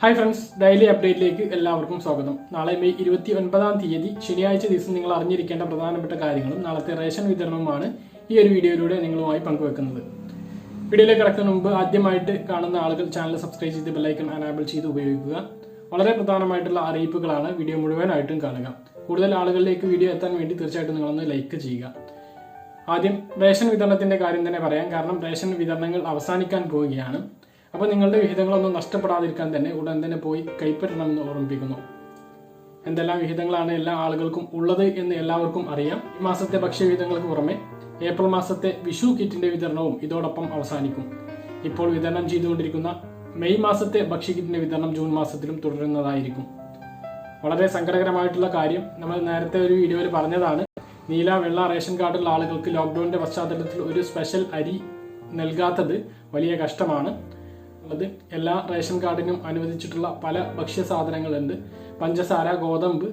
Hi friends, daily അപ്ഡേറ്റിലേക്ക് എല്ലാവർക്കും സ്വാഗതം. നാളെ മെയ് 29-ാം തീയതി ശനിയാഴ്ച ദിവസം നിങ്ങൾ അറിഞ്ഞിരിക്കേണ്ട പ്രധാനപ്പെട്ട കാര്യങ്ങളും നാളത്തെ റേഷൻ വിതരണവുമാണ് ഈ ഒരു വീഡിയോയിലൂടെ നിങ്ങളുമായി പങ്കുവെക്കുന്നത്. വീഡിയോയിലേക്ക് കിടക്കുന്നതിന് മുമ്പ് ആദ്യമായിട്ട് കാണുന്ന ആളുകൾ ചാനൽ സബ്സ്ക്രൈബ് ചെയ്ത് ബെല്ലൈക്കൺ എനേബിൾ ചെയ്ത് ഉപയോഗിക്കുക. വളരെ പ്രധാനമായിട്ടുള്ള അറിയിപ്പുകളാണ്, വീഡിയോ മുഴുവനായിട്ടും കാണുക. കൂടുതൽ ആളുകളിലേക്ക് വീഡിയോ എത്താൻ വേണ്ടി തീർച്ചയായിട്ടും നിങ്ങളൊന്ന് ലൈക്ക് ചെയ്യുക. ആദ്യം റേഷൻ വിതരണത്തിന്റെ കാര്യം തന്നെ പറയാം, കാരണം റേഷൻ വിതരണങ്ങൾ അവസാനിക്കാൻ പോവുകയാണ്. അപ്പോൾ നിങ്ങളുടെ വിഹിതങ്ങളൊന്നും നഷ്ടപ്പെടാതിരിക്കാൻ തന്നെ ഉടൻ തന്നെ പോയി കൈപ്പറ്റണമെന്ന് ഓർമ്മിപ്പിക്കുന്നു. എന്തെല്ലാം വിഹിതങ്ങളാണ് എല്ലാ ആളുകൾക്കും ഉള്ളത് എന്ന് എല്ലാവർക്കും അറിയാം. ഈ മാസത്തെ ഭക്ഷ്യവിഹിതങ്ങൾക്ക് പുറമെ ഏപ്രിൽ മാസത്തെ വിഷു കിറ്റിന്റെ വിതരണവും ഇതോടൊപ്പം അവസാനിക്കും. ഇപ്പോൾ വിതരണം ചെയ്തുകൊണ്ടിരിക്കുന്ന മെയ് മാസത്തെ ഭക്ഷ്യകിറ്റിന്റെ വിതരണം ജൂൺ മാസത്തിലും തുടരുന്നതായിരിക്കും. വളരെ സങ്കടകരമായിട്ടുള്ള കാര്യം, നമ്മൾ നേരത്തെ ഒരു വീഡിയോയിൽ പറഞ്ഞതാണ്. നീല വെള്ള റേഷൻ കാർഡുള്ള ആളുകൾക്ക് ലോക്ക്ഡൌണിന്റെ പശ്ചാത്തലത്തിൽ ഒരു സ്പെഷ്യൽ അരി നൽകാത്തത് വലിയ കഷ്ടമാണ്. അത് എല്ലാ റേഷൻ കാർഡിനും അനുവദിച്ചിട്ടുള്ള പല ഭക്ഷ്യസാധനങ്ങളുണ്ട്. പഞ്ചസാര, ഗോതമ്പ്,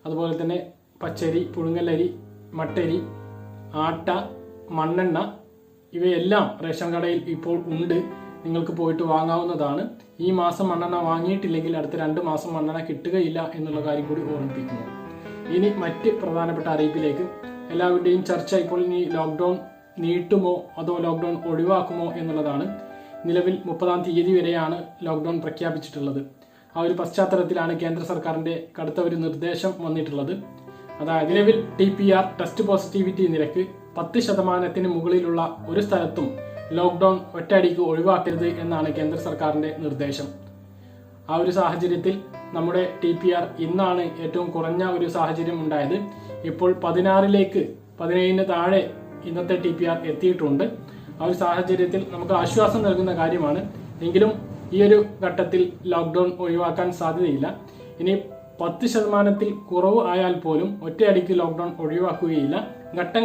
അതുപോലെ തന്നെ പച്ചരി, പുഴുങ്ങലരി, മട്ടരി, ആട്ട, മണ്ണെണ്ണ, ഇവയെല്ലാം റേഷൻ കടയിൽ ഇപ്പോൾ ഉണ്ട്. നിങ്ങൾക്ക് പോയിട്ട് വാങ്ങാവുന്നതാണ്. ഈ മാസം മണ്ണെണ്ണ വാങ്ങിയിട്ടില്ലെങ്കിൽ അടുത്ത 2 മാസം മണ്ണെണ്ണ കിട്ടുകയില്ല എന്നുള്ള കാര്യം കൂടി ഓർമ്മിപ്പിക്കുന്നു. ഇനി മറ്റ് പ്രധാനപ്പെട്ട അറിയിപ്പിലേക്ക്. എല്ലാവരുടെയും ചർച്ച ഇപ്പോൾ ഇനി ലോക്ക്ഡൌൺ നീട്ടുമോ അതോ ലോക്ക്ഡൌൺ ഒഴിവാക്കുമോ എന്നുള്ളതാണ്. നിലവിൽ 30-ാം തീയതി വരെയാണ് ലോക്ക്ഡൌൺ പ്രഖ്യാപിച്ചിട്ടുള്ളത്. ആ ഒരു പശ്ചാത്തലത്തിലാണ് കേന്ദ്ര സർക്കാരിന്റെ കടുത്ത ഒരു നിർദ്ദേശം വന്നിട്ടുള്ളത്. അതായത് നിലവിൽ TPR ടെസ്റ്റ് പോസിറ്റിവിറ്റി നിരക്ക് 10% മുകളിലുള്ള ഒരു സ്ഥലത്തും ലോക്ക്ഡൌൺ ഒറ്റയടിക്ക് ഒഴിവാക്കരുത് എന്നാണ് കേന്ദ്ര സർക്കാരിന്റെ നിർദ്ദേശം. ആ ഒരു സാഹചര്യത്തിൽ നമ്മുടെ TPR ഇന്നാണ് ഏറ്റവും കുറഞ്ഞ ഒരു സാഹചര്യം ഉണ്ടായത്. ഇപ്പോൾ 17-ന് താഴെ ഇന്നത്തെ TPR എത്തിയിട്ടുണ്ട്. ആ ഒരു സാഹചര്യത്തിൽ നമുക്ക് ആശ്വാസം നൽകുന്ന കാര്യമാണ്. എങ്കിലും ഈ ഒരു ഘട്ടത്തിൽ ലോക്ക്ഡൌൺ ഒഴിവാക്കാൻ സാധ്യതയില്ല. ഇനി 10% കുറവ് ആയാൽ പോലും ഒറ്റയടിക്ക് ലോക്ക്ഡൌൺ ഒഴിവാക്കുകയില്ല.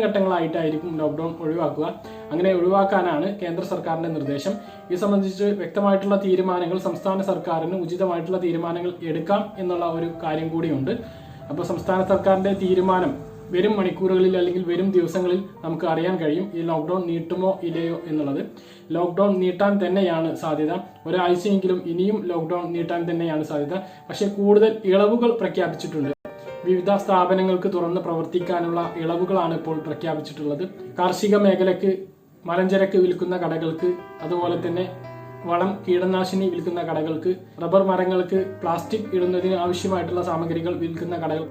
ഘട്ടങ്ങളായിട്ടായിരിക്കും ലോക്ക്ഡൌൺ ഒഴിവാക്കുക. അങ്ങനെ ഒഴിവാക്കാനാണ് കേന്ദ്ര സർക്കാരിന്റെ നിർദ്ദേശം. ഇത് സംബന്ധിച്ച് വ്യക്തമായിട്ടുള്ള തീരുമാനങ്ങൾ സംസ്ഥാന സർക്കാരിന് ഉചിതമായിട്ടുള്ള തീരുമാനങ്ങൾ എടുക്കാം എന്നുള്ള ഒരു കാര്യം കൂടിയുണ്ട്. അപ്പോൾ സംസ്ഥാന സർക്കാരിന്റെ തീരുമാനം വരും മണിക്കൂറുകളിൽ അല്ലെങ്കിൽ വരും ദിവസങ്ങളിൽ നമുക്ക് അറിയാൻ കഴിയും. ഈ ലോക്ക്ഡൌൺ നീട്ടുമോ ഇല്ലയോ എന്നുള്ളത്. ലോക്ക്ഡൌൺ നീട്ടാൻ തന്നെയാണ് സാധ്യത. ഒരാഴ്ചയെങ്കിലും ഇനിയും ലോക്ക്ഡൌൺ നീട്ടാൻ തന്നെയാണ് സാധ്യത. പക്ഷേ കൂടുതൽ ഇളവുകൾ പ്രഖ്യാപിച്ചിട്ടുണ്ട്. വിവിധ സ്ഥാപനങ്ങൾക്ക് തുറന്ന് പ്രവർത്തിക്കാനുള്ള ഇളവുകളാണ് ഇപ്പോൾ പ്രഖ്യാപിച്ചിട്ടുള്ളത്. കാർഷിക മേഖലയ്ക്ക്, മലഞ്ചരക്ക് വിൽക്കുന്ന കടകൾക്ക്, അതുപോലെ തന്നെ വളം, കീടനാശിനി വിൽക്കുന്ന കടകൾക്ക്, റബ്ബർ മരങ്ങൾക്ക് പ്ലാസ്റ്റിക് ഇടുന്നതിന് ആവശ്യമായിട്ടുള്ള സാമഗ്രികൾ വിൽക്കുന്ന കടകൾ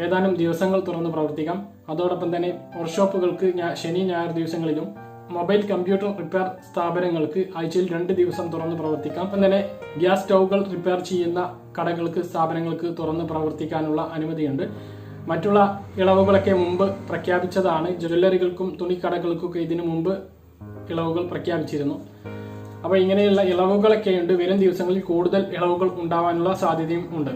ഏതാനും ദിവസങ്ങൾ തുറന്ന് പ്രവർത്തിക്കാം. അതോടൊപ്പം തന്നെ വർക്ക്ഷോപ്പുകൾക്ക് ശനി, ഞായർ ദിവസങ്ങളിലും, മൊബൈൽ കമ്പ്യൂട്ടർ റിപ്പയർ സ്ഥാപനങ്ങൾക്ക് ആഴ്ചയിൽ 2 ദിവസം തുറന്ന് പ്രവർത്തിക്കാം. ഒപ്പം തന്നെ ഗ്യാസ് സ്റ്റൗകൾ റിപ്പയർ ചെയ്യുന്ന കടകൾക്ക്, സ്ഥാപനങ്ങൾക്ക് തുറന്ന് പ്രവർത്തിക്കാനുള്ള അനുമതിയുണ്ട്. മറ്റുള്ള ഇളവുകളൊക്കെ മുമ്പ് പ്രഖ്യാപിച്ചതാണ്. ജ്വല്ലറികൾക്കും തുണിക്കടകൾക്കൊക്കെ ഇതിനു മുമ്പ് ഇളവുകൾ പ്രഖ്യാപിച്ചിരുന്നു. അപ്പോൾ ഇങ്ങനെയുള്ള ഇളവുകളൊക്കെയുണ്ട്. വരും ദിവസങ്ങളിൽ കൂടുതൽ ഇളവുകൾ ഉണ്ടാവാനുള്ള സാധ്യതയും ഉണ്ട്.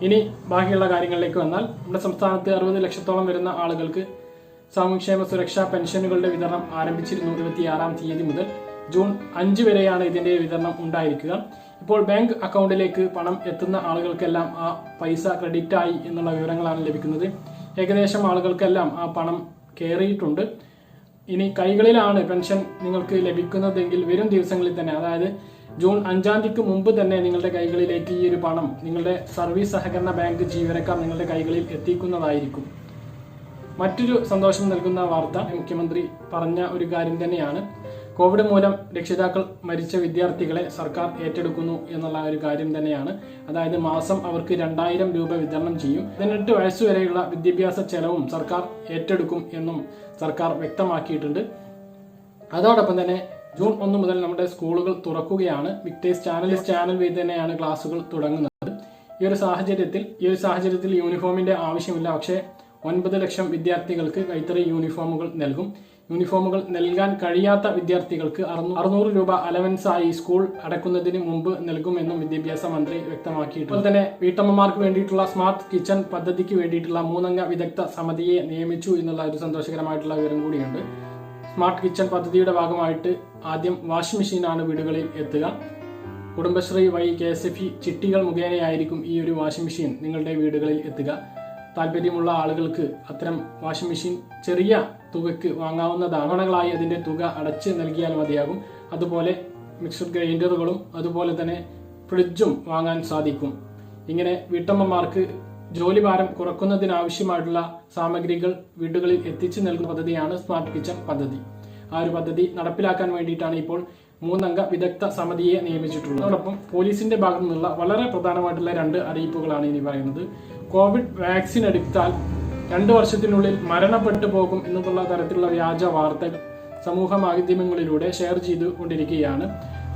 ഇനി ബാക്കിയുള്ള കാര്യങ്ങളിലേക്ക് വന്നാൽ, നമ്മുടെ സംസ്ഥാനത്ത് 60 ലക്ഷത്തോളം വരുന്ന ആളുകൾക്ക് സാമൂഹ്യക്ഷേമ സുരക്ഷാ പെൻഷനുകളുടെ വിതരണം ആരംഭിച്ചിരുന്നു 26-ാം തീയതി മുതൽ. ജൂൺ 5 വരെയാണ് ഇതിന്റെ വിതരണം ഉണ്ടായിരിക്കുക. ഇപ്പോൾ ബാങ്ക് അക്കൗണ്ടിലേക്ക് പണം എത്തുന്ന ആളുകൾക്കെല്ലാം ആ പൈസ ക്രെഡിറ്റ് ആയി എന്നുള്ള വിവരങ്ങളാണ് ലഭിക്കുന്നത്. ഏകദേശം ആളുകൾക്കെല്ലാം ആ പണം കയറിയിട്ടുണ്ട്. ഇനി കൈകളിലാണ് പെൻഷൻ നിങ്ങൾക്ക് ലഭിക്കുന്നതെങ്കിൽ വരും ദിവസങ്ങളിൽ തന്നെ, അതായത് ജൂൺ 5-ാം തീയതിക്ക് മുമ്പ് തന്നെ നിങ്ങളുടെ കൈകളിലേക്ക് ഈ ഒരു പണം നിങ്ങളുടെ സർവീസ് സഹകരണ ബാങ്ക് ജീവനക്കാർ നിങ്ങളുടെ കൈകളിൽ എത്തിക്കുന്നതായിരിക്കും. മറ്റൊരു സന്തോഷം നൽകുന്ന വാർത്ത, മുഖ്യമന്ത്രി പറഞ്ഞ ഒരു കാര്യം തന്നെയാണ്. കോവിഡ് മൂലം രക്ഷിതാക്കൾ മരിച്ച വിദ്യാർത്ഥികളെ സർക്കാർ ഏറ്റെടുക്കുന്നു എന്നുള്ള ഒരു കാര്യം തന്നെയാണ്. അതായത് മാസം അവർക്ക് 2000 രൂപ വിതരണം ചെയ്യും. 18 വയസ്സുവരെയുള്ള വിദ്യാഭ്യാസ ചെലവും സർക്കാർ ഏറ്റെടുക്കും എന്നും സർക്കാർ വ്യക്തമാക്കിയിട്ടുണ്ട്. അതോടൊപ്പം തന്നെ ജൂൺ 1 മുതൽ നമ്മുടെ സ്കൂളുകൾ തുറക്കുകയാണ്. വിക്ടേഴ്സ് ചാനൽ വഴി തന്നെയാണ് ക്ലാസുകൾ തുടങ്ങുന്നത്. ഈ ഒരു സാഹചര്യത്തിൽ യൂണിഫോമിന്റെ ആവശ്യമില്ല. പക്ഷേ 9 ലക്ഷം വിദ്യാർത്ഥികൾക്ക് കൈത്തറി യൂണിഫോമുകൾ നൽകും. യൂണിഫോമുകൾ നൽകാൻ കഴിയാത്ത വിദ്യാർത്ഥികൾക്ക് 600 രൂപ അലവൻസ് ആയി സ്കൂൾ അടക്കുന്നതിന് മുമ്പ് നൽകുമെന്നും വിദ്യാഭ്യാസ മന്ത്രി വ്യക്തമാക്കിയിട്ടുണ്ട്. അതുപോലെ തന്നെ വീട്ടമ്മമാർക്ക് വേണ്ടിയിട്ടുള്ള സ്മാർട്ട് കിച്ചൺ പദ്ധതിക്ക് വേണ്ടിയിട്ടുള്ള 3-അംഗ വിദഗ്ധ സമിതിയെ നിയമിച്ചു എന്നുള്ള ഒരു സന്തോഷകരമായിട്ടുള്ള വിവരം കൂടിയുണ്ട്. സ്മാർട്ട് കിച്ചൺ പദ്ധതിയുടെ ഭാഗമായിട്ട് ആദ്യം വാഷിംഗ് മെഷീനാണ് വീടുകളിൽ എത്തുക. കുടുംബശ്രീ വഴി KSFE ചിട്ടികൾ മുഖേനയായിരിക്കും ഈ ഒരു വാഷിംഗ് മെഷീൻ നിങ്ങളുടെ വീടുകളിൽ എത്തുക. താല്പര്യമുള്ള ആളുകൾക്ക് അത്തരം വാഷിംഗ് മെഷീൻ ചെറിയ തുകയ്ക്ക് വാങ്ങാവുന്നതാണ്. തവണകളായി അതിന്റെ തുക അടച്ച് നൽകിയാൽ മതിയാകും. അതുപോലെ മിക്സർ ഗ്രൈൻഡറുകളും അതുപോലെ തന്നെ ഫ്രിഡ്ജും വാങ്ങാൻ സാധിക്കും. ഇങ്ങനെ വീട്ടമ്മമാർക്ക് ജോലിഭാരം കുറക്കുന്നതിനാവശ്യമായിട്ടുള്ള സാമഗ്രികൾ വീടുകളിൽ എത്തിച്ചു നൽകുന്ന പദ്ധതിയാണ് സ്മാർട്ട് കിച്ചൺ പദ്ധതി. ആ ഒരു പദ്ധതി നടപ്പിലാക്കാൻ വേണ്ടിയിട്ടാണ് ഇപ്പോൾ 3 അംഗ വിദഗ്ധ സമിതിയെ നിയമിച്ചിട്ടുള്ളത്. അതോടൊപ്പം പോലീസിന്റെ ഭാഗത്തു നിന്നുള്ള വളരെ പ്രധാനമായിട്ടുള്ള 2 അറിയിപ്പുകളാണ് ഇനി പറയുന്നത്. കോവിഡ് വാക്സിൻ എടുത്താൽ 2 വർഷത്തിനുള്ളിൽ മരണപ്പെട്ടു പോകും എന്നുള്ള തരത്തിലുള്ള വ്യാജ വാർത്തകൾ സമൂഹ മാധ്യമങ്ങളിലൂടെ ഷെയർ ചെയ്തുകൊണ്ടിരിക്കുകയാണ്.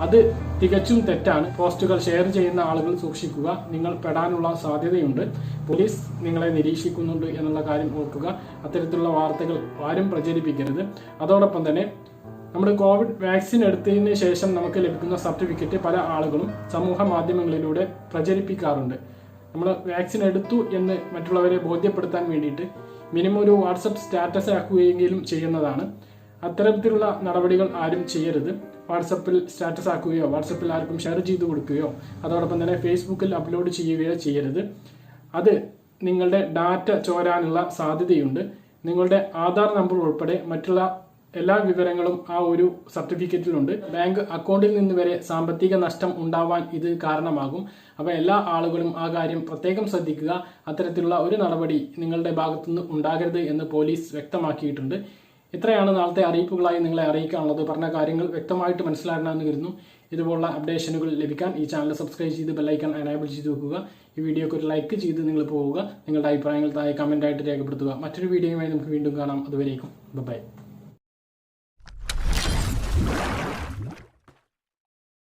അത് തികച്ചും തെറ്റാണ്. പോസ്റ്റുകൾ ഷെയർ ചെയ്യുന്ന ആളുകൾ സൂക്ഷിക്കുക, നിങ്ങൾ പെടാനുള്ള സാധ്യതയുണ്ട്. പോലീസ് നിങ്ങളെ നിരീക്ഷിക്കുന്നുണ്ട് എന്നുള്ള കാര്യം ഓർക്കുക. അത്തരത്തിലുള്ള വാർത്തകൾ ആരും പ്രചരിപ്പിക്കരുത്. അതോടൊപ്പം തന്നെ നമ്മൾ കോവിഡ് വാക്സിൻ എടുത്തതിന് ശേഷം നമുക്ക് ലഭിക്കുന്ന സർട്ടിഫിക്കറ്റ് പല ആളുകളും സമൂഹ മാധ്യമങ്ങളിലൂടെ പ്രചരിപ്പിക്കാറുണ്ട്. നമ്മൾ വാക്സിൻ എടുത്തു എന്ന് മറ്റുള്ളവരെ ബോധ്യപ്പെടുത്താൻ വേണ്ടിയിട്ട് മിനിമം ഒരു വാട്സപ്പ് സ്റ്റാറ്റസ് ആക്കുകയെങ്കിലും ചെയ്യുന്നതാണ്. അത്തരത്തിലുള്ള നടപടികൾ ആരും ചെയ്യരുത്. വാട്സപ്പിൽ സ്റ്റാറ്റസ് ആക്കുകയോ വാട്സപ്പിൽ ആർക്കും ഷെയർ ചെയ്തു കൊടുക്കുകയോ അതോടൊപ്പം തന്നെ ഫേസ്ബുക്കിൽ അപ്ലോഡ് ചെയ്യുകയോ ചെയ്യരുത്. അത് നിങ്ങളുടെ ഡാറ്റ ചോരാനുള്ള സാധ്യതയുണ്ട്. നിങ്ങളുടെ ആധാർ നമ്പർ ഉൾപ്പെടെ മറ്റുള്ള എല്ലാ വിവരങ്ങളും ആ ഒരു സർട്ടിഫിക്കറ്റിലുണ്ട്. ബാങ്ക് അക്കൗണ്ടിൽ നിന്ന് വരെ സാമ്പത്തിക നഷ്ടം ഉണ്ടാവാൻ ഇത് കാരണമാകും. അപ്പോൾ എല്ലാ ആളുകളും ആ കാര്യം പ്രത്യേകം ശ്രദ്ധിക്കുക. അത്തരത്തിലുള്ള ഒരു നടപടി നിങ്ങളുടെ ഭാഗത്തുനിന്ന് ഉണ്ടാകരുത് എന്ന് പോലീസ് വ്യക്തമാക്കിയിട്ടുണ്ട്. ഇത്രയാണ് നാളത്തെ അറിയിപ്പുകളായി നിങ്ങളെ അറിയിക്കാനുള്ളത്. പറഞ്ഞ കാര്യങ്ങൾ വ്യക്തമായിട്ട് മനസ്സിലാക്കണമെന്ന് കരുതുന്നു. ഇതുപോലുള്ള അപ്ഡേഷനുകൾ ലഭിക്കാൻ ഈ ചാനൽ സബ്സ്ക്രൈബ് ചെയ്ത് ബെല്ലൈക്കൺ എനേബിൾ ചെയ്ത് വെക്കുക. ഈ വീഡിയോക്ക് ഒരു ലൈക്ക് ചെയ്ത് നിങ്ങൾ പോവുക. നിങ്ങളുടെ അഭിപ്രായങ്ങൾ താഴെ കമൻ്റായിട്ട് രേഖപ്പെടുത്തുക. മറ്റൊരു വീഡിയോയുമായി നമുക്ക് വീണ്ടും കാണാം. അതുവരേക്കും ബൈ.